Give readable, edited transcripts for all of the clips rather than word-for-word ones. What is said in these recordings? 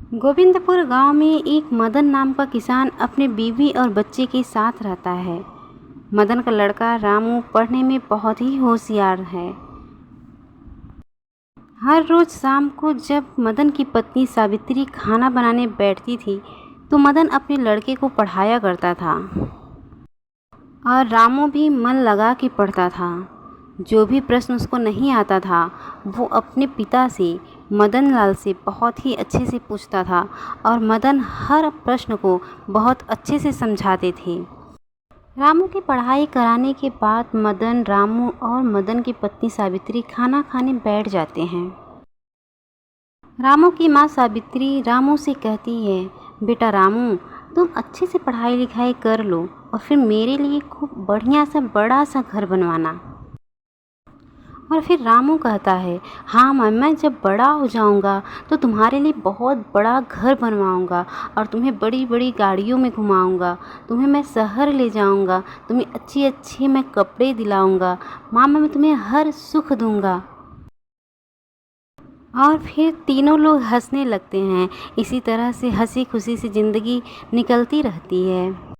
गोविंदपुर गांव में एक मदन नाम का किसान अपने बीवी और बच्चे के साथ रहता है। मदन का लड़का रामू पढ़ने में बहुत ही होशियार है। हर रोज शाम को जब मदन की पत्नी सावित्री खाना बनाने बैठती थी तो मदन अपने लड़के को पढ़ाया करता था और रामू भी मन लगा के पढ़ता था। जो भी प्रश्न उसको नहीं आता था वो अपने पिता से मदन लाल से बहुत ही अच्छे से पूछता था और मदन हर प्रश्न को बहुत अच्छे से समझाते थे। रामू की पढ़ाई कराने के बाद मदन, रामू और मदन की पत्नी सावित्री खाना खाने बैठ जाते हैं। रामू की माँ सावित्री रामू से कहती है, बेटा रामू, तुम अच्छे से पढ़ाई लिखाई कर लो और फिर मेरे लिए खूब बढ़िया सा बड़ा सा घर बनवाना। और फिर रामू कहता है, हाँ मैं जब बड़ा हो जाऊंगा तो तुम्हारे लिए बहुत बड़ा घर बनवाऊंगा और तुम्हें बड़ी बड़ी गाड़ियों में घुमाऊंगा, तुम्हें मैं शहर ले जाऊंगा, तुम्हें अच्छे अच्छे मैं कपड़े दिलाऊंगा, माँ मैं तुम्हें हर सुख दूंगा। और फिर तीनों लोग हंसने लगते हैं। इसी तरह से हंसी खुशी से ज़िंदगी निकलती रहती है।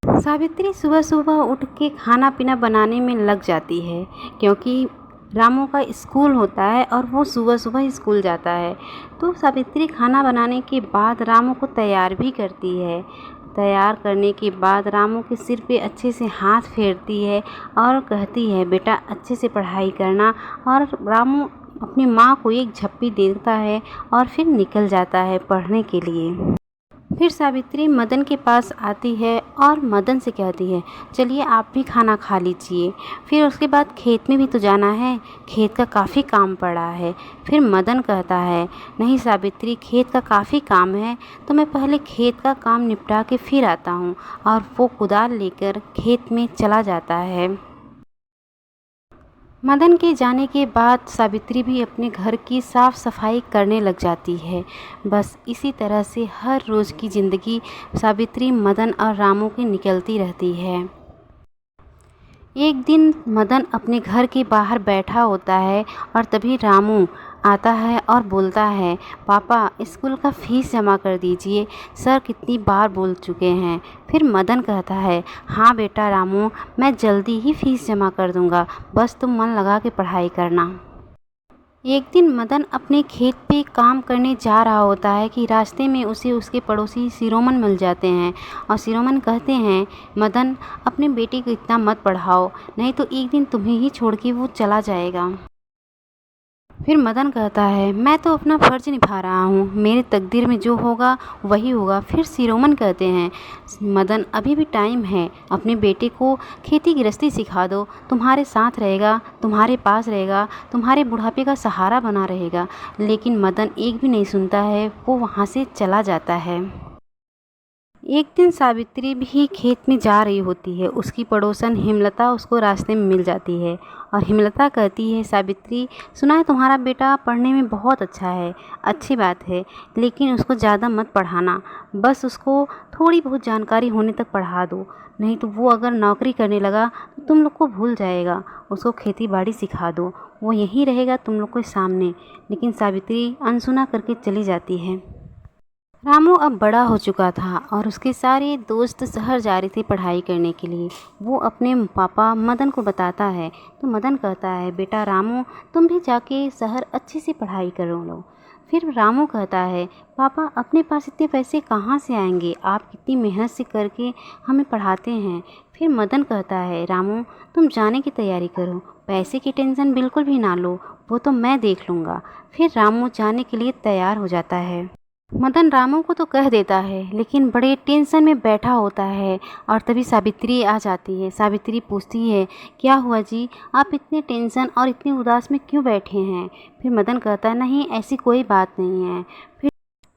सावित्री सुबह सुबह उठ के खाना पीना बनाने में लग जाती है क्योंकि रामू का स्कूल होता है और वो सुबह सुबह स्कूल जाता है। तो सावित्री खाना बनाने के बाद रामू को तैयार भी करती है। तैयार करने के बाद रामू के सिर पे अच्छे से हाथ फेरती है और कहती है, बेटा अच्छे से पढ़ाई करना। और रामू अपनी माँ को एक झप्पी देता है और फिर निकल जाता है पढ़ने के लिए। फिर सावित्री मदन के पास आती है और मदन से कहती है, चलिए आप भी खाना खा लीजिए, फिर उसके बाद खेत में भी तो जाना है, खेत का काफ़ी काम पड़ा है। फिर मदन कहता है, नहीं सावित्री, खेत का काफ़ी काम है तो मैं पहले खेत का काम निपटा के फिर आता हूँ। और वो कुदाल लेकर खेत में चला जाता है। मदन के जाने के बाद सावित्री भी अपने घर की साफ़ सफाई करने लग जाती है। बस इसी तरह से हर रोज़ की ज़िंदगी सावित्री, मदन और रामू की निकलती रहती है। एक दिन मदन अपने घर के बाहर बैठा होता है और तभी रामू आता है और बोलता है, पापा स्कूल का फ़ीस जमा कर दीजिए, सर कितनी बार बोल चुके हैं। फिर मदन कहता है, हाँ बेटा रामू, मैं जल्दी ही फ़ीस जमा कर दूँगा, बस तुम मन लगा के पढ़ाई करना। एक दिन मदन अपने खेत पे काम करने जा रहा होता है कि रास्ते में उसे उसके पड़ोसी शिरोमन मिल जाते हैं और शिरोमन कहते हैं, मदन अपने बेटे को इतना मत पढ़ाओ, नहीं तो एक दिन तुम्हें ही छोड़ के वो चला जाएगा। फिर मदन कहता है, मैं तो अपना फ़र्ज निभा रहा हूँ, मेरे तकदीर में जो होगा वही होगा। फिर शिरोमन कहते हैं, मदन अभी भी टाइम है, अपने बेटे को खेती गृहस्थी सिखा दो, तुम्हारे साथ रहेगा, तुम्हारे पास रहेगा, तुम्हारे बुढ़ापे का सहारा बना रहेगा। लेकिन मदन एक भी नहीं सुनता है, वो वहाँ से चला जाता है। एक दिन सावित्री भी खेत में जा रही होती है। उसकी पड़ोसन हेमलता उसको रास्ते में मिल जाती है और हेमलता कहती है, सावित्री सुना है तुम्हारा बेटा पढ़ने में बहुत अच्छा है, अच्छी बात है, लेकिन उसको ज़्यादा मत पढ़ाना, बस उसको थोड़ी बहुत जानकारी होने तक पढ़ा दो, नहीं तो वो अगर नौकरी करने लगा तो तुम लोग को भूल जाएगा। उसको खेती बाड़ी सिखा दो, वो यहीं रहेगा तुम लोग के सामने। लेकिन सावित्री अनसुना करके चली जाती है। रामू अब बड़ा हो चुका था और उसके सारे दोस्त शहर जा रहे थे पढ़ाई करने के लिए। वो अपने पापा मदन को बताता है तो मदन कहता है, बेटा रामू, तुम भी जाके शहर अच्छे से पढ़ाई करो लो। फिर रामू कहता है, पापा अपने पास इतने पैसे कहाँ से आएंगे, आप कितनी मेहनत से करके हमें पढ़ाते हैं। फिर मदन कहता है, रामू तुम जाने की तैयारी करो, पैसे की टेंशन बिल्कुल भी ना लो, वो तो मैं देख लूँगा। फिर रामू जाने के लिए तैयार हो जाता है। मदन रामू को तो कह देता है लेकिन बड़े टेंशन में बैठा होता है और तभी सावित्री आ जाती है। सावित्री पूछती है, क्या हुआ जी, आप इतने टेंशन और इतने उदास में क्यों बैठे हैं। फिर मदन कहता है, नहीं ऐसी कोई बात नहीं है।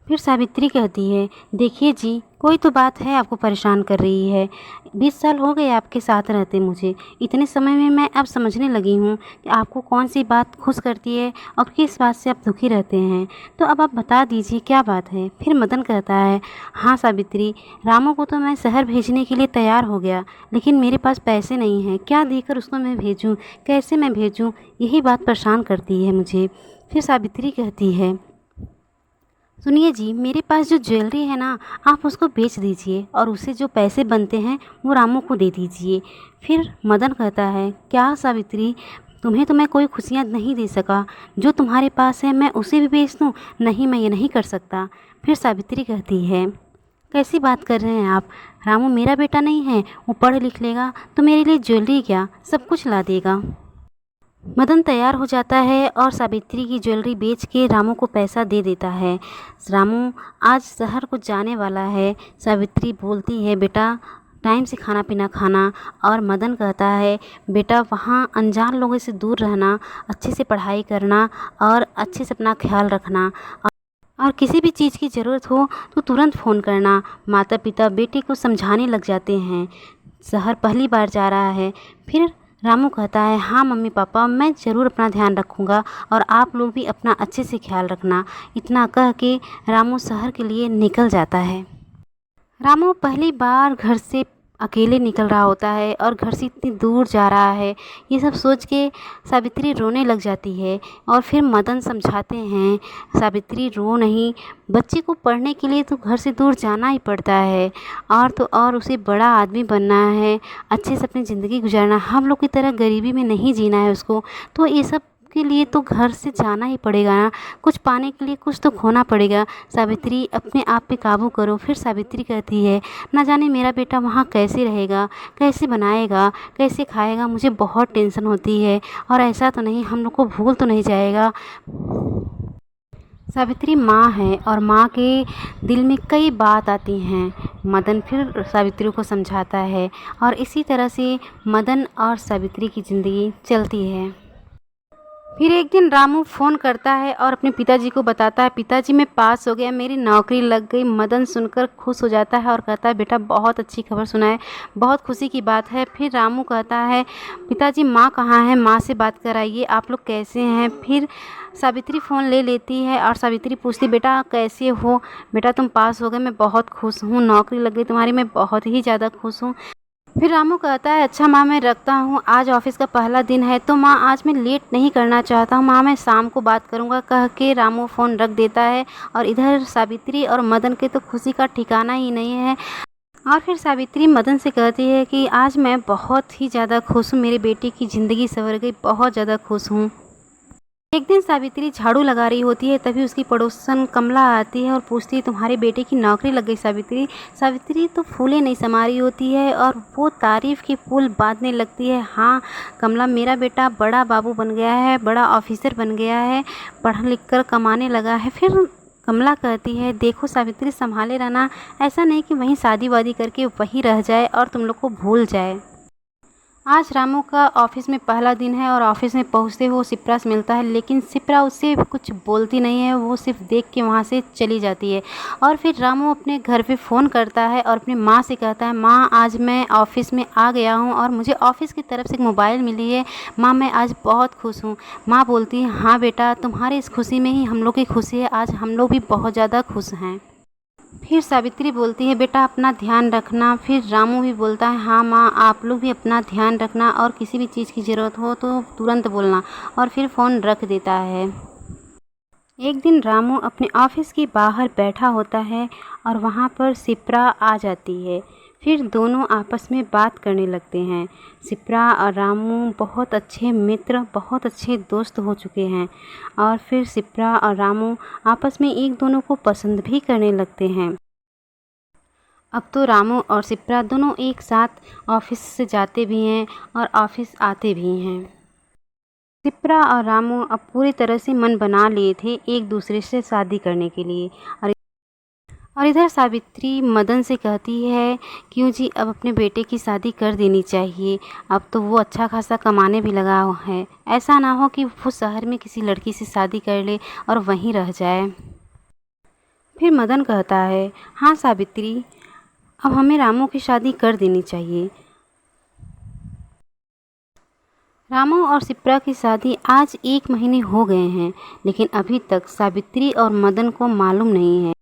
फिर सावित्री कहती है, देखिए जी, कोई तो बात है आपको परेशान कर रही है। 20 साल हो गए आपके साथ रहते मुझे, इतने समय में मैं अब समझने लगी हूँ कि आपको कौन सी बात खुश करती है और किस बात से आप दुखी रहते हैं, तो अब आप बता दीजिए क्या बात है। फिर मदन कहता है, हाँ सावित्री, रामू को तो मैं शहर भेजने के लिए तैयार हो गया, लेकिन मेरे पास पैसे नहीं हैं, क्या देकर उसको मैं भेजूँ, कैसे मैं भेजूँ, यही बात परेशान करती है मुझे। फिर सावित्री कहती है, सुनिए जी, मेरे पास जो ज्वेलरी है ना, आप उसको बेच दीजिए और उससे जो पैसे बनते हैं वो रामू को दे दीजिए। फिर मदन कहता है, क्या सावित्री, तुम्हें तो मैं कोई खुशियाँ नहीं दे सका, जो तुम्हारे पास है मैं उसे भी बेच दूँ? नहीं, मैं ये नहीं कर सकता। फिर सावित्री कहती है, कैसी बात कर रहे हैं आप? रामू मेरा बेटा नहीं है, वो पढ़ लिख लेगा तो मेरे लिए ज्वेलरी क्या, सब कुछ ला देगा। मदन तैयार हो जाता है और सावित्री की ज्वेलरी बेच के रामू को पैसा दे देता है। रामू आज शहर को जाने वाला है। सावित्री बोलती है, बेटा टाइम से खाना पीना खाना। और मदन कहता है, बेटा वहाँ अनजान लोगों से दूर रहना, अच्छे से पढ़ाई करना और अच्छे से अपना ख्याल रखना, और किसी भी चीज़ की ज़रूरत हो तो तुरंत फ़ोन करना। माता पिता बेटे को समझाने लग जाते हैं। शहर पहली बार जा रहा है। फिर रामू कहता है, हाँ मम्मी पापा, मैं ज़रूर अपना ध्यान रखूँगा और आप लोग भी अपना अच्छे से ख्याल रखना। इतना कह के रामू शहर के लिए निकल जाता है। रामू पहली बार घर से अकेले निकल रहा होता है और घर से इतनी दूर जा रहा है। ये सब सोच के सावित्री रोने लग जाती है और फिर मदन समझाते हैं, सावित्री रो नहीं, बच्चे को पढ़ने के लिए तो घर से दूर जाना ही पड़ता है, और तो और उसे बड़ा आदमी बनना है, अच्छे से अपनी ज़िंदगी गुजारना, हम लोग की तरह गरीबी में नहीं जीना है उसको। तो ये सब के लिए तो घर से जाना ही पड़ेगा ना, कुछ पाने के लिए कुछ तो खोना पड़ेगा। सावित्री अपने आप पे काबू करो। फिर सावित्री कहती है, ना जाने मेरा बेटा वहाँ कैसे रहेगा, कैसे बनाएगा, कैसे खाएगा, मुझे बहुत टेंशन होती है। और ऐसा तो नहीं हम लोग को भूल तो नहीं जाएगा। सावित्री माँ है और माँ के दिल में कई बात आती हैं। मदन फिर सावित्री को समझाता है और इसी तरह से मदन और सावित्री की ज़िंदगी चलती है। फिर एक दिन रामू फ़ोन करता है और अपने पिताजी को बताता है, पिताजी मैं पास हो गया, मेरी नौकरी लग गई। मदन सुनकर खुश हो जाता है और कहता है, बेटा बहुत अच्छी खबर सुनाए, बहुत खुशी की बात है। फिर रामू कहता है, पिताजी माँ कहाँ है, माँ से बात कराइए, आप लोग कैसे हैं। फिर सावित्री फ़ोन ले लेती है और सावित्री पूछती, बेटा कैसे हो, बेटा तुम पास हो गए, मैं बहुत खुश हूँ, नौकरी लग गई तुम्हारी, मैं बहुत ही ज़्यादा खुश हूँ। फिर रामू कहता है, अच्छा माँ मैं रखता हूँ, आज ऑफिस का पहला दिन है तो माँ आज मैं लेट नहीं करना चाहता हूँ, माँ मैं शाम को बात करूँगा, कह के रामू फ़ोन रख देता है। और इधर सावित्री और मदन के तो खुशी का ठिकाना ही नहीं है। और फिर सावित्री मदन से कहती है कि आज मैं बहुत ही ज़्यादा खुश हूँ, मेरे बेटे की ज़िंदगी संवर गई, बहुत ज़्यादा खुश हूँ। एक दिन सावित्री झाड़ू लगा रही होती है, तभी उसकी पड़ोसन कमला आती है और पूछती है, तुम्हारे बेटे की नौकरी लग गई सावित्री। सावित्री तो फूले नहीं समा रही होती है और वो तारीफ़ की फूल बांधने लगती है, हाँ कमला मेरा बेटा बड़ा बाबू बन गया है, बड़ा ऑफिसर बन गया है, पढ़ लिख कर कमाने लगा है। फिर कमला कहती है, देखो सावित्री संभाले रहना, ऐसा नहीं कि वहीं शादी वादी करके वहीं रह जाए और तुम लोग को भूल जाए। आज रामू का ऑफिस में पहला दिन है और ऑफिस में पहुंचते हुए शिप्रा से मिलता है, लेकिन शिप्रा उससे कुछ बोलती नहीं है, वो सिर्फ देख के वहां से चली जाती है। और फिर रामू अपने घर पे फ़ोन करता है और अपनी माँ से कहता है, माँ आज मैं ऑफिस में आ गया हूँ और मुझे ऑफिस की तरफ से एक मोबाइल मिली है, माँ मैं आज बहुत खुश हूँ। माँ बोलती है, हाँ बेटा तुम्हारी इस खुशी में ही हम लोग की खुशी है, आज हम लोग भी बहुत ज़्यादा खुश हैं। फिर सावित्री बोलती है, बेटा अपना ध्यान रखना। फिर रामू भी बोलता है, हाँ माँ आप लोग भी अपना ध्यान रखना और किसी भी चीज़ की ज़रूरत हो तो तुरंत बोलना। और फिर फ़ोन रख देता है। एक दिन रामू अपने ऑफिस के बाहर बैठा होता है और वहाँ पर शिप्रा आ जाती है। फिर दोनों आपस में बात करने लगते हैं। शिप्रा और रामू बहुत अच्छे मित्र, बहुत अच्छे दोस्त हो चुके हैं। और फिर शिप्रा और रामू आपस में एक दोनों को पसंद भी करने लगते हैं। अब तो रामू और शिप्रा दोनों एक साथ ऑफिस से जाते भी हैं और ऑफिस आते भी हैं। शिप्रा और रामू अब पूरी तरह से मन बना लिए थे एक दूसरे से शादी करने के लिए। और इधर सावित्री मदन से कहती है, क्यों जी अब अपने बेटे की शादी कर देनी चाहिए, अब तो वो अच्छा खासा कमाने भी लगा हुआ है, ऐसा ना हो कि वो शहर में किसी लड़की से शादी कर ले और वहीं रह जाए। फिर मदन कहता है, हाँ सावित्री अब हमें रामू की शादी कर देनी चाहिए। रामू और शिप्रा की शादी आज 1 महीने हो गए हैं, लेकिन अभी तक सावित्री और मदन को मालूम नहीं है।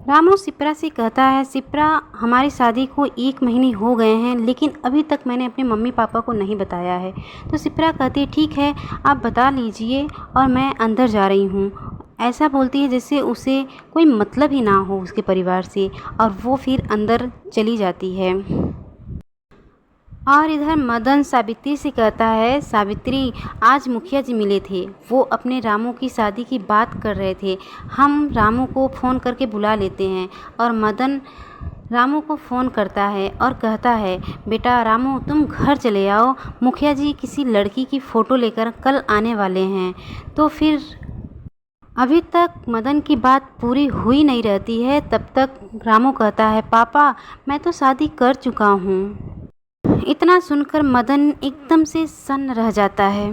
रामू शिप्रा से कहता है, शिप्रा हमारी शादी को 1 महीने हो गए हैं, लेकिन अभी तक मैंने अपने मम्मी पापा को नहीं बताया है। तो शिप्रा कहती है, ठीक है आप बता लीजिए और मैं अंदर जा रही हूँ। ऐसा बोलती है जैसे उसे कोई मतलब ही ना हो उसके परिवार से, और वो फिर अंदर चली जाती है। और इधर मदन सावित्री से कहता है, सावित्री आज मुखिया जी मिले थे, वो अपने रामू की शादी की बात कर रहे थे, हम रामू को फ़ोन करके बुला लेते हैं। और मदन रामू को फ़ोन करता है और कहता है, बेटा रामू तुम घर चले आओ, मुखिया जी किसी लड़की की फ़ोटो लेकर कल आने वाले हैं। तो फिर अभी तक मदन की बात पूरी हुई नहीं रहती है, तब तक रामू कहता है, पापा मैं तो शादी कर चुका हूँ। इतना सुनकर मदन एकदम से सन्न रह जाता है।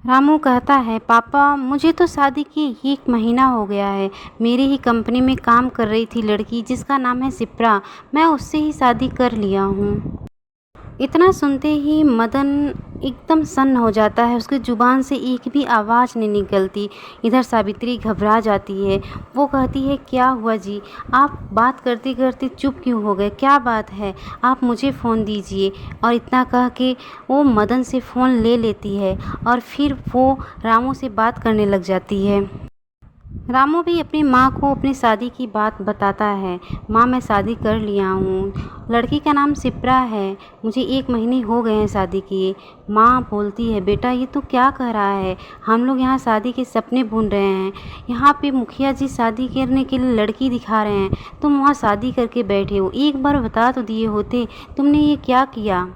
रामू कहता है, पापा मुझे तो शादी के 1 महीना हो गया है, मेरी ही कंपनी में काम कर रही थी लड़की जिसका नाम है शिप्रा, मैं उससे ही शादी कर लिया हूँ। इतना सुनते ही मदन एकदम सन्न हो जाता है, उसकी ज़ुबान से एक भी आवाज़ नहीं निकलती। इधर सावित्री घबरा जाती है, वो कहती है, क्या हुआ जी, आप बात करते करते चुप क्यों हो गए, क्या बात है, आप मुझे फ़ोन दीजिए। और इतना कह के वो मदन से फ़ोन ले लेती है और फिर वो रामू से बात करने लग जाती है। रामू भी अपनी माँ को अपनी शादी की बात बताता है, माँ मैं शादी कर लिया हूँ, लड़की का नाम शिप्रा है, मुझे 1 महीने हो गए हैं शादी किए। माँ बोलती है, बेटा ये तो क्या कह रहा है, हम लोग यहाँ शादी के सपने बुन रहे हैं, यहाँ पे मुखिया जी शादी करने के लिए लड़की दिखा रहे हैं, तुम वहाँ शादी करके बैठे हो, एक बार बता तो दिए होते, तुमने ये क्या किया।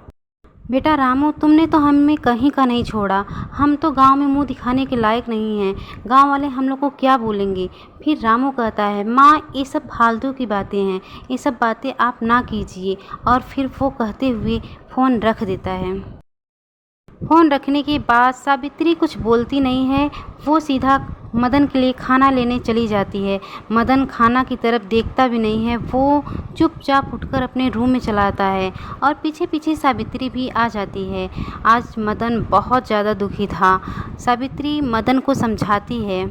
बेटा रामू तुमने तो हमें कहीं का नहीं छोड़ा, हम तो गांव में मुंह दिखाने के लायक नहीं हैं, गांव वाले हम लोग को क्या बोलेंगे। फिर रामू कहता है, माँ ये सब फालतू की बातें हैं, ये सब बातें आप ना कीजिए। और फिर वो कहते हुए फ़ोन रख देता है। फ़ोन रखने के बाद सावित्री कुछ बोलती नहीं है, वो सीधा मदन के लिए खाना लेने चली जाती है। मदन खाना की तरफ देखता भी नहीं है, वो चुपचाप उठकर अपने रूम में चला आता है और पीछे पीछे सावित्री भी आ जाती है। आज मदन बहुत ज़्यादा दुखी था। सावित्री मदन को समझाती है।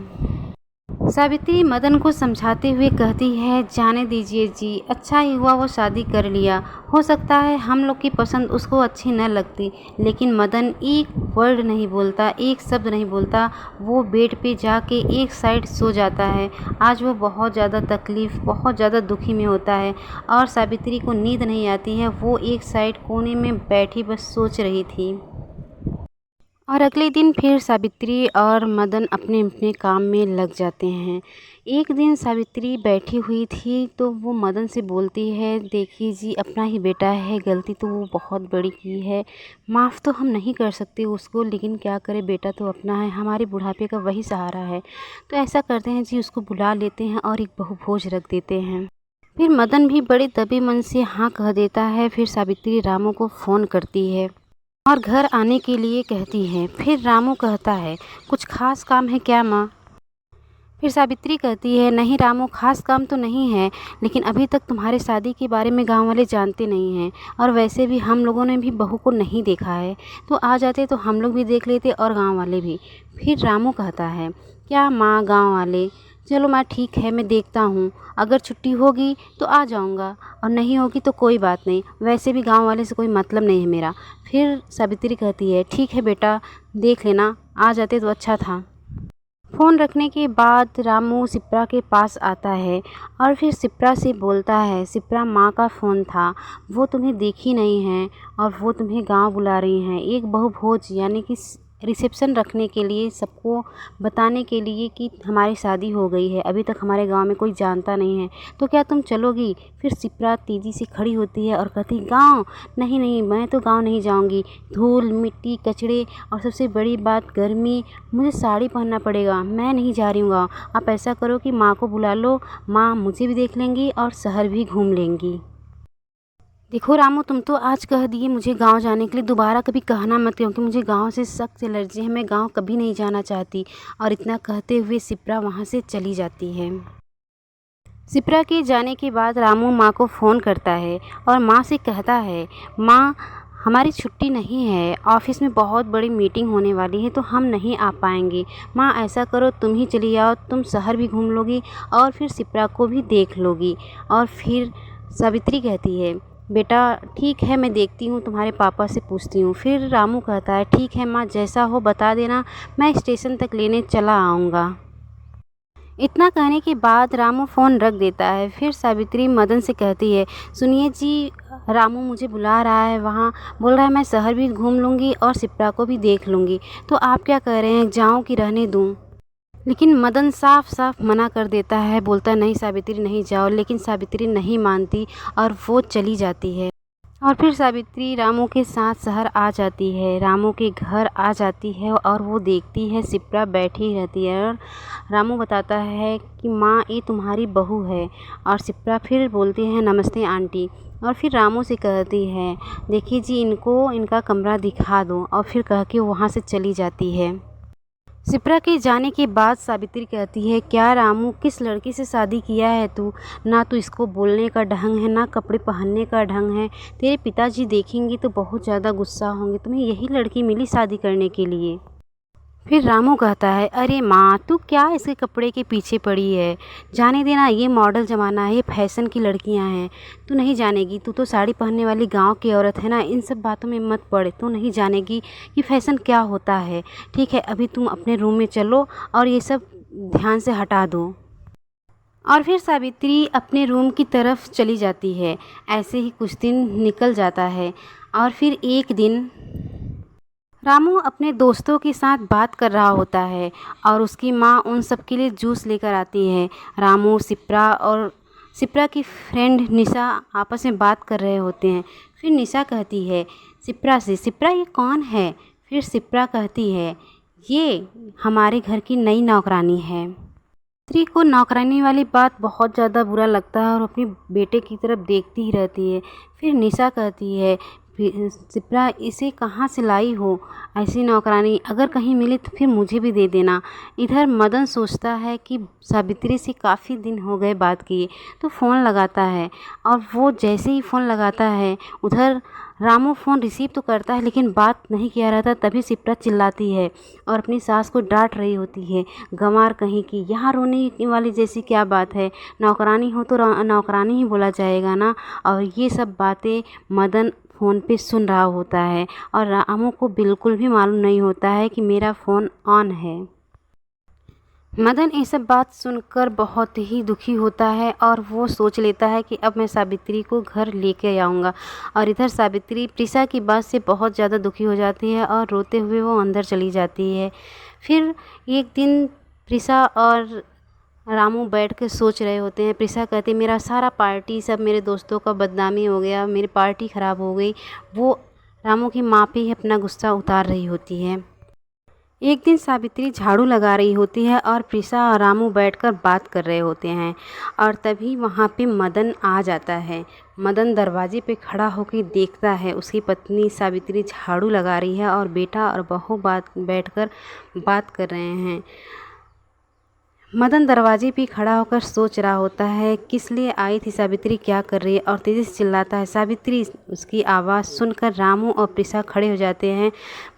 सावित्री मदन को समझाते हुए कहती है, जाने दीजिए जी, अच्छा ही हुआ वो शादी कर लिया, हो सकता है हम लोग की पसंद उसको अच्छी न लगती। लेकिन मदन एक वर्ड नहीं बोलता, एक शब्द नहीं बोलता, वो बेड पे जाके एक साइड सो जाता है। आज वो बहुत ज़्यादा तकलीफ़, बहुत ज़्यादा दुखी में होता है और सावित्री को नींद नहीं आती है, वो एक साइड कोने में बैठी बस सोच रही थी। और अगले दिन फिर सावित्री और मदन अपने अपने काम में लग जाते हैं। एक दिन सावित्री बैठी हुई थी तो वो मदन से बोलती है, देखिए जी अपना ही बेटा है, गलती तो वो बहुत बड़ी की है, माफ़ तो हम नहीं कर सकते उसको, लेकिन क्या करें, बेटा तो अपना है, हमारे बुढ़ापे का वही सहारा है। तो ऐसा करते हैं जी, उसको बुला लेते हैं और एक बहुभोज रख देते हैं। फिर मदन भी बड़े दबे मन से हाँ कह देता है। फिर सावित्री रामू को फ़ोन करती है और घर आने के लिए कहती है। फिर रामू कहता है, कुछ खास काम है क्या माँ। फिर सावित्री कहती है, नहीं रामू खास काम तो नहीं है, लेकिन अभी तक तुम्हारे शादी के बारे में गांव वाले जानते नहीं हैं, और वैसे भी हम लोगों ने भी बहू को नहीं देखा है, तो आ जाते तो हम लोग भी देख लेते और गांव वाले भी। फिर रामू कहता है, क्या माँ गांव वाले, चलो माँ ठीक है, मैं देखता हूँ, अगर छुट्टी होगी तो आ जाऊँगा और नहीं होगी तो कोई बात नहीं, वैसे भी गांव वाले से कोई मतलब नहीं है मेरा। फिर सावित्री कहती है, ठीक है बेटा देख लेना, आ जाते तो अच्छा था। फ़ोन रखने के बाद रामू शिप्रा के पास आता है और फिर शिप्रा से बोलता है, शिप्रा माँ का फ़ोन था, वो तुम्हें देखी नहीं है और वो तुम्हें गांव बुला रही हैं, एक बहुभोज यानी कि रिसेप्शन रखने के लिए, सबको बताने के लिए कि हमारी शादी हो गई है, अभी तक हमारे गांव में कोई जानता नहीं है, तो क्या तुम चलोगी। फिर शिप्रा तेज़ी से खड़ी होती है और कहती, गांव नहीं नहीं, मैं तो गांव नहीं जाऊंगी, धूल मिट्टी कचड़े और सबसे बड़ी बात गर्मी, मुझे साड़ी पहनना पड़ेगा, मैं नहीं जा रही हूँ गाँव। आप ऐसा करो कि माँ को बुला लो, माँ मुझे भी देख लेंगी और शहर भी घूम लेंगी। देखो रामू, तुम तो आज कह दिए मुझे गांव जाने के लिए, दोबारा कभी कहना मत, क्योंकि मुझे गांव से सख्त एलर्जी है, मैं गांव कभी नहीं जाना चाहती। और इतना कहते हुए शिप्रा वहां से चली जाती है। शिप्रा के जाने के बाद रामू माँ को फ़ोन करता है और माँ से कहता है, माँ हमारी छुट्टी नहीं है, ऑफिस में बहुत बड़ी मीटिंग होने वाली है तो हम नहीं आ पाएंगे। माँ ऐसा करो तुम ही चली आओ, तुम शहर भी घूम लोगी और फिर शिप्रा को भी देख लोगी। और फिर सावित्री कहती है, बेटा ठीक है, मैं देखती हूँ, तुम्हारे पापा से पूछती हूँ। फिर रामू कहता है, ठीक है माँ, जैसा हो बता देना, मैं स्टेशन तक लेने चला आऊँगा। इतना कहने के बाद रामू फ़ोन रख देता है। फिर सावित्री मदन से कहती है, सुनिए जी, रामू मुझे बुला रहा है, वहाँ बोल रहा है मैं शहर भी घूम लूँगी और शिप्रा को भी देख लूँगी, तो आप क्या कह रहे हैं, जाऊँ कि रहने दूँ? लेकिन मदन साफ साफ मना कर देता है, बोलता नहीं सावित्री नहीं जाओ। लेकिन सावित्री नहीं मानती और वो चली जाती है। और फिर सावित्री रामू के साथ शहर आ जाती है, रामू के घर आ जाती है और वो देखती है शिप्रा बैठी रहती है और रामू बताता है कि माँ ये तुम्हारी बहू है। और शिप्रा फिर बोलती है नमस्ते आंटी। और फिर रामू से कहती है देखिए जी, इनको इनका कमरा दिखा दो, और फिर कह के वहाँ से चली जाती है। शिप्रा के जाने के बाद सावित्री कहती है, क्या रामू, किस लड़की से शादी किया है तू? ना तो इसको बोलने का ढंग है, ना कपड़े पहनने का ढंग है। तेरे पिताजी देखेंगे तो बहुत ज़्यादा गुस्सा होंगे, तुम्हें यही लड़की मिली शादी करने के लिए। फिर रामू कहता है, अरे माँ, तू क्या इसके कपड़े के पीछे पड़ी है? जाने देना, ये मॉडल ज़माना है, ये फैशन की लड़कियाँ हैं, तू नहीं जानेगी। तू तो साड़ी पहनने वाली गांव की औरत है ना, इन सब बातों में मत पड़, तू नहीं जानेगी कि फ़ैशन क्या होता है। ठीक है, अभी तुम अपने रूम में चलो और ये सब ध्यान से हटा दो। और फिर सावित्री अपने रूम की तरफ चली जाती है। ऐसे ही कुछ दिन निकल जाता है और फिर एक दिन रामू अपने दोस्तों के साथ बात कर रहा होता है और उसकी माँ उन सब के लिए जूस लेकर आती है। रामू, शिप्रा और शिप्रा की फ्रेंड निशा आपस में बात कर रहे होते हैं। फिर निशा कहती है शिप्रा से, शिप्रा ये कौन है? फिर शिप्रा कहती है ये हमारे घर की नई नौकरानी है। स्त्री को नौकरानी वाली बात बहुत ज़्यादा बुरा लगता है और अपनी बेटे की तरफ देखती ही रहती है। फिर निशा कहती है शिप्रा, इसे कहाँ से लाई हो ऐसी नौकरानी? अगर कहीं मिली तो फिर मुझे भी दे देना। इधर मदन सोचता है कि सावित्री से काफ़ी दिन हो गए बात किए, तो फ़ोन लगाता है। और वो जैसे ही फ़ोन लगाता है उधर रामू फ़ोन रिसीव तो करता है लेकिन बात नहीं किया रहता। तभी शिप्रा चिल्लाती है और अपनी सास को डांट रही होती है, गंवार कहीं की, यहाँ रोने वाली जैसी क्या बात है? नौकरानी हो तो नौकरानी ही बोला जाएगा ना। और ये सब बातें मदन फ़ोन पे सुन रहा होता है और रामू को बिल्कुल भी मालूम नहीं होता है कि मेरा फ़ोन ऑन है। मदन ये सब बात सुनकर बहुत ही दुखी होता है और वो सोच लेता है कि अब मैं सावित्री को घर लेके आऊँगा। और इधर सावित्री प्रिसा की बात से बहुत ज़्यादा दुखी हो जाती है और रोते हुए वो अंदर चली जाती है। फिर एक दिन प्रिसा और रामू बैठ के सोच रहे होते हैं। प्रिसा कहती है मेरा सारा पार्टी, सब मेरे दोस्तों का बदनामी हो गया, मेरी पार्टी ख़राब हो गई। वो रामू की माँ पे ही अपना गुस्सा उतार रही होती है। एक दिन सावित्री झाड़ू लगा रही होती है और प्रिसा और रामू बैठकर बात कर रहे होते हैं और तभी वहाँ पे मदन आ जाता है। मदन दरवाजे पे खड़ा होकर देखता है उसकी पत्नी सावित्री झाड़ू लगा रही है और बेटा और बहू बैठकर बात कर रहे हैं। मदन दरवाजे पे खड़ा होकर सोच रहा होता है किस लिए आई थी सावित्री, क्या कर रही है, और तेज़ी से चिल्लाता है सावित्री। उसकी आवाज़ सुनकर रामू और प्रिसा खड़े हो जाते हैं।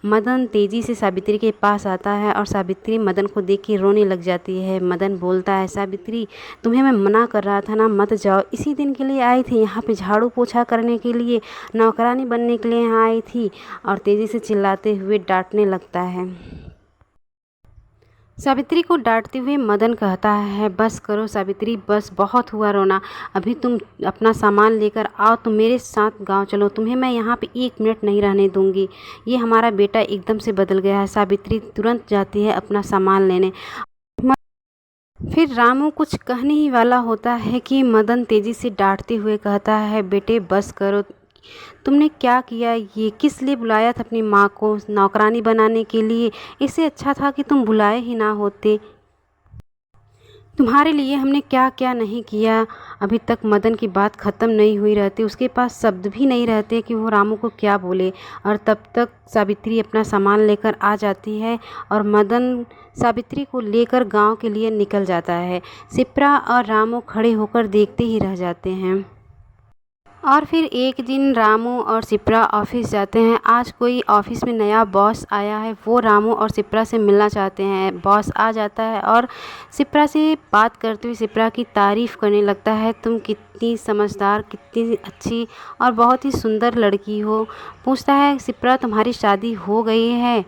मदन तेज़ी से सावित्री के पास आता है और सावित्री मदन को देख के रोने लग जाती है। मदन बोलता है सावित्री, तुम्हें मैं मना कर रहा था ना, मत जाओ। इसी दिन के लिए आई थी यहाँ पे, झाड़ू पोछा करने के लिए, नौकरानी बनने के लिए यहाँ आई थी। और तेज़ी से चिल्लाते हुए डांटने लगता है। सावित्री को डांटते हुए मदन कहता है बस करो सावित्री, बस बहुत हुआ रोना। अभी तुम अपना सामान लेकर आओ, तुम मेरे साथ गांव चलो, तुम्हें मैं यहाँ पे 1 मिनट नहीं रहने दूंगी। ये हमारा बेटा एकदम से बदल गया है। सावित्री तुरंत जाती है अपना सामान लेने। फिर रामू कुछ कहने ही वाला होता है कि मदन तेज़ी से डांटते हुए कहता है बेटे बस करो, तुमने क्या किया? ये किस लिए बुलाया था अपनी माँ को नौकरानी बनाने के लिए? इससे अच्छा था कि तुम बुलाए ही ना होते। तुम्हारे लिए हमने क्या क्या नहीं किया। अभी तक मदन की बात ख़त्म नहीं हुई रहती, उसके पास शब्द भी नहीं रहते कि वो रामू को क्या बोले। और तब तक सावित्री अपना सामान लेकर आ जाती है और मदन सावित्री को लेकर गांव के लिए निकल जाता है। शिप्रा और रामू खड़े होकर देखते ही रह जाते हैं। और फिर एक दिन रामू और शिप्रा ऑफिस जाते हैं। आज कोई ऑफिस में नया बॉस आया है, वो रामू और शिप्रा से मिलना चाहते हैं। बॉस आ जाता है और शिप्रा से बात करते हुए शिप्रा की तारीफ़ करने लगता है, तुम कितनी समझदार, कितनी अच्छी और बहुत ही सुंदर लड़की हो। पूछता है शिप्रा तुम्हारी शादी हो गई है?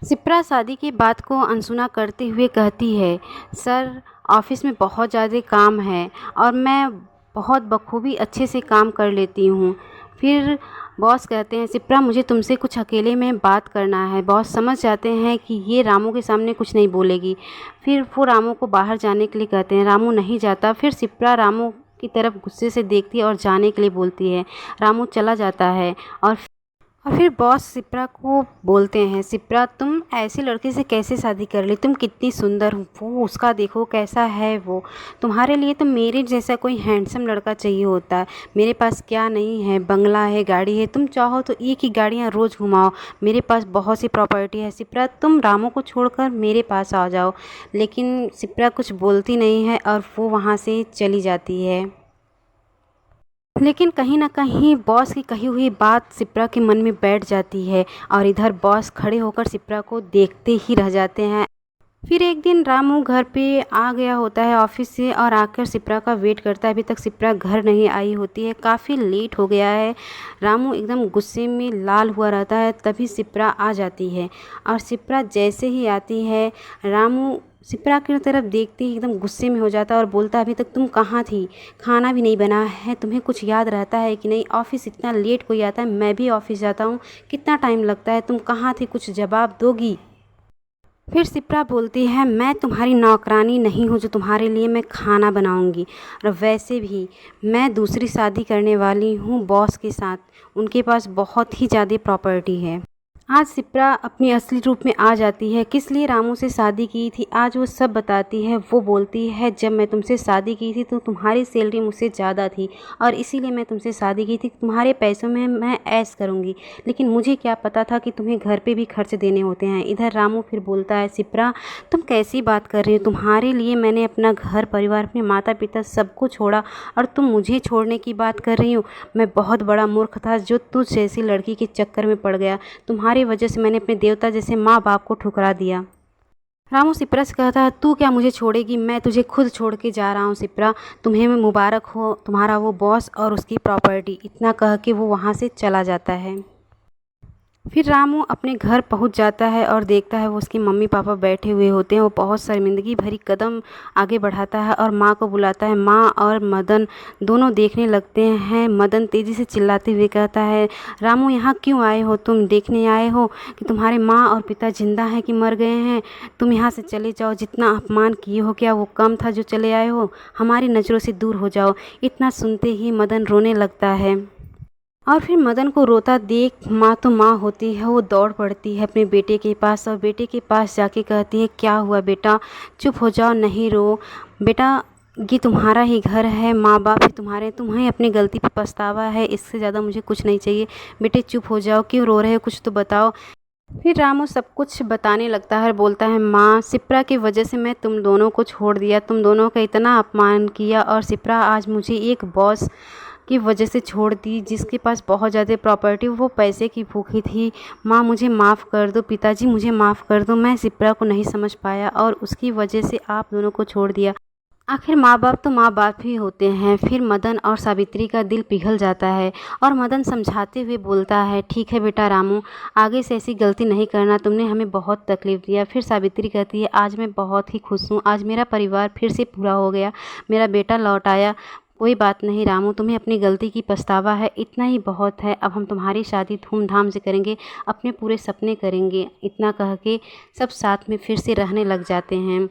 शिप्रा शादी की बात को अनसुना करते हुए कहती है, सर ऑफिस में बहुत ज़्यादा काम है और मैं बहुत बखूबी अच्छे से काम कर लेती हूँ। फिर बॉस कहते हैं, शिप्रा मुझे तुमसे कुछ अकेले में बात करना है। बॉस समझ जाते हैं कि ये रामू के सामने कुछ नहीं बोलेगी। फिर वो रामू को बाहर जाने के लिए कहते हैं। रामू नहीं जाता। फिर शिप्रा रामू की तरफ गुस्से से देखती है और जाने के लिए बोलती है। रामू चला जाता है और फिर बॉस शिप्रा को बोलते हैं, शिप्रा तुम ऐसे लड़के से कैसे शादी कर ली? तुम कितनी सुंदर हो, वो उसका देखो कैसा है वो। तुम्हारे लिए तो मेरे जैसा कोई हैंडसम लड़का चाहिए होता है। मेरे पास क्या नहीं है, बंगला है, गाड़ी है, तुम चाहो तो एक ही गाड़ियाँ रोज़ घुमाओ। मेरे पास बहुत सी प्रॉपर्टी है। शिप्रा तुम रामू को छोड़कर मेरे पास आ जाओ। लेकिन शिप्रा कुछ बोलती नहीं है और वो वहाँ से चली जाती है। लेकिन कहीं न कहीं बॉस की कही हुई बात शिप्रा के मन में बैठ जाती है और इधर बॉस खड़े होकर शिप्रा को देखते ही रह जाते हैं। फिर एक दिन रामू घर पे आ गया होता है ऑफिस से और आकर शिप्रा का वेट करता है। अभी तक शिप्रा घर नहीं आई होती है, काफ़ी लेट हो गया है। रामू एकदम गुस्से में लाल हुआ रहता है। तभी शिप्रा आ जाती है और शिप्रा जैसे ही आती है, रामू शिप्रा की तरफ देखते ही एकदम गुस्से में हो जाता है और बोलता है, अभी तक तुम कहाँ थी? खाना भी नहीं बना है, तुम्हें कुछ याद रहता है कि नहीं? ऑफिस इतना लेट कोई आता है, मैं भी ऑफिस जाता हूँ, कितना टाइम लगता है, तुम कहाँ थी? कुछ जवाब दोगी? फिर शिप्रा बोलती है, मैं तुम्हारी नौकरानी नहीं हूँ जो तुम्हारे लिए मैं खाना बनाऊँगी। और वैसे भी मैं दूसरी शादी करने वाली हूँ बॉस के साथ। उनके पास बहुत ही ज़्यादा प्रॉपर्टी है। आज शिप्रा अपनी असली रूप में आ जाती है। किस लिए रामू से शादी की थी आज वो सब बताती है। वो बोलती है, जब मैं तुमसे शादी की थी तो तुम्हारी सैलरी मुझसे ज़्यादा थी और इसीलिए मैं तुमसे शादी की थी। तुम्हारे पैसों में मैं ऐश करूँगी, लेकिन मुझे क्या पता था कि तुम्हें घर पे भी खर्च देने होते हैं। इधर रामू फिर बोलता है, शिप्रा तुम कैसी बात कर रही हो? तुम्हारे लिए मैंने अपना घर परिवार, अपने माता पिता सबको छोड़ा और तुम मुझे छोड़ने की बात कर रही हो? मैं बहुत बड़ा मूर्ख था जो तुझ जैसी लड़की के चक्कर में पड़ गया। तुम्हारी वजह से मैंने अपने देवता जैसे माँ बाप को ठुकरा दिया। रामू शिप्रा से कहता है, तू क्या मुझे छोड़ेगी? मैं तुझे खुद छोड़ के जा रहा हूँ शिप्रा। तुम्हें मुबारक हो तुम्हारा वो बॉस और उसकी प्रॉपर्टी। इतना कह के वो वहाँ से चला जाता है। फिर रामू अपने घर पहुंच जाता है और देखता है वो उसके मम्मी पापा बैठे हुए होते हैं। वो बहुत शर्मिंदगी भरी कदम आगे बढ़ाता है और माँ को बुलाता है। माँ और मदन दोनों देखने लगते हैं। मदन तेज़ी से चिल्लाते हुए कहता है, रामू यहाँ क्यों आए हो? तुम देखने आए हो कि तुम्हारे माँ और पिता जिंदा हैं कि मर गए हैं? तुम यहाँ से चले जाओ। जितना अपमान किए हो क्या वो कम था जो चले आए हो? हमारी नज़रों से दूर हो जाओ। इतना सुनते ही मदन रोने लगता है। और फिर मदन को रोता देख माँ तो माँ होती है, वो दौड़ पड़ती है अपने बेटे के पास और बेटे के पास जाके कहती है, क्या हुआ बेटा? चुप हो जाओ, नहीं रो बेटा। ये तुम्हारा ही घर है, माँ बाप ही तुम्हारे, तुम्हें अपनी गलती पे पछतावा है, इससे ज़्यादा मुझे कुछ नहीं चाहिए। बेटे चुप हो जाओ, क्यों रो रहे हो? कुछ तो बताओ। फिर रामू सब कुछ बताने लगता है। बोलता है, माँ शिप्रा की वजह से मैं तुम दोनों को छोड़ दिया, तुम दोनों का इतना अपमान किया और शिप्रा आज मुझे एक बॉस की वजह से छोड़ दी जिसके पास बहुत ज़्यादा प्रॉपर्टी, वो पैसे की भूखी थी। माँ मुझे माफ़ कर दो, पिताजी मुझे माफ़ कर दो। मैं शिप्रा को नहीं समझ पाया और उसकी वजह से आप दोनों को छोड़ दिया। आखिर माँ बाप तो माँ बाप ही होते हैं। फिर मदन और सावित्री का दिल पिघल जाता है और मदन समझाते हुए बोलता है, ठीक है बेटा रामू, आगे से ऐसी गलती नहीं करना, तुमने हमें बहुत तकलीफ़ दिया। फिर सावित्री कहती है, आज मैं बहुत ही खुश हूँ, आज मेरा परिवार फिर से पूरा हो गया, मेरा बेटा लौट आया। कोई बात नहीं रामू, तुम्हें अपनी गलती की पछतावा है, इतना ही बहुत है। अब हम तुम्हारी शादी धूमधाम से करेंगे, अपने पूरे सपने करेंगे। इतना कह के सब साथ में फिर से रहने लग जाते हैं।